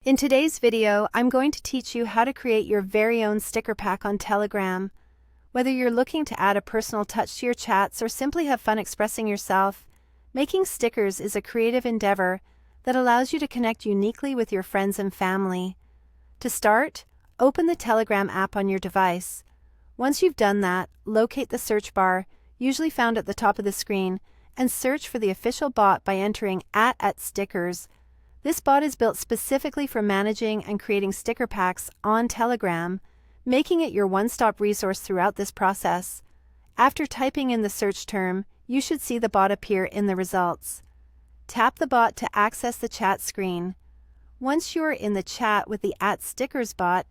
In today's video, I'm going to teach you how to create your very own sticker pack on Telegram. Whether you're looking to add a personal touch to your chats or simply have fun expressing yourself, making stickers is a creative endeavor that allows you to connect uniquely with your friends and family. To start, open the Telegram app on your device. Once you've done that, locate the search bar, usually found at the top of the screen, and search for the official bot by entering @stickers. This bot is built specifically for managing and creating sticker packs on Telegram, making it your one-stop resource throughout this process. After typing in the search term, you should see the bot appear in the results. Tap the bot to access the chat screen. Once you're in the chat with the @stickers bot,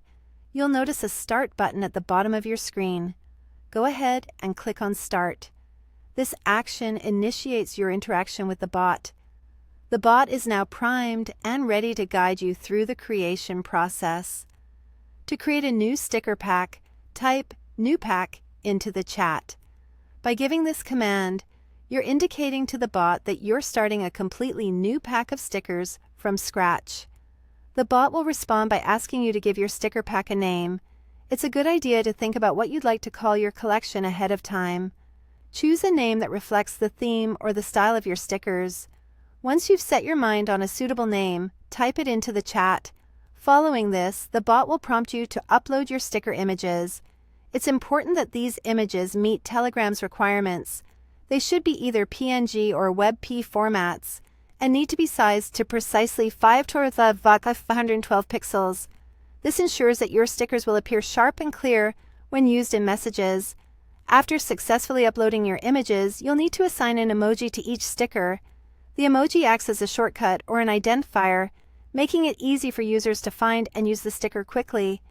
you'll notice a Start button at the bottom of your screen. Go ahead and click on Start. This action initiates your interaction with the bot. The bot is now primed and ready to guide you through the creation process. To create a new sticker pack, type New Pack into the chat. By giving this command, you're indicating to the bot that you're starting a completely new pack of stickers from scratch. The bot will respond by asking you to give your sticker pack a name. It's a good idea to think about what you'd like to call your collection ahead of time. Choose a name that reflects the theme or the style of your stickers. Once you've set your mind on a suitable name, type it into the chat. Following this, the bot will prompt you to upload your sticker images. It's important that these images meet Telegram's requirements. They should be either PNG or WebP formats and need to be sized to precisely 512 pixels. This ensures that your stickers will appear sharp and clear when used in messages. After successfully uploading your images, you'll need to assign an emoji to each sticker. The emoji acts as a shortcut or an identifier, making it easy for users to find and use the sticker quickly.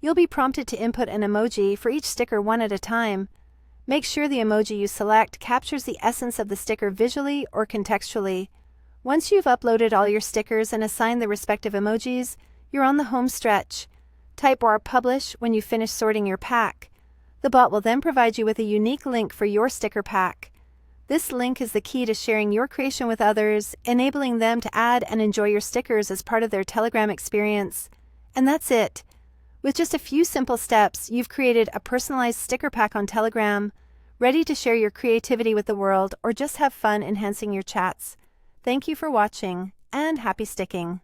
You'll be prompted to input an emoji for each sticker one at a time. Make sure the emoji you select captures the essence of the sticker visually or contextually. Once you've uploaded all your stickers and assigned the respective emojis, you're on the home stretch. Type /publish when you finish sorting your pack. The bot will then provide you with a unique link for your sticker pack. This link is the key to sharing your creation with others, enabling them to add and enjoy your stickers as part of their Telegram experience. And that's it. With just a few simple steps, you've created a personalized sticker pack on Telegram, ready to share your creativity with the world or just have fun enhancing your chats. Thank you for watching, and happy sticking!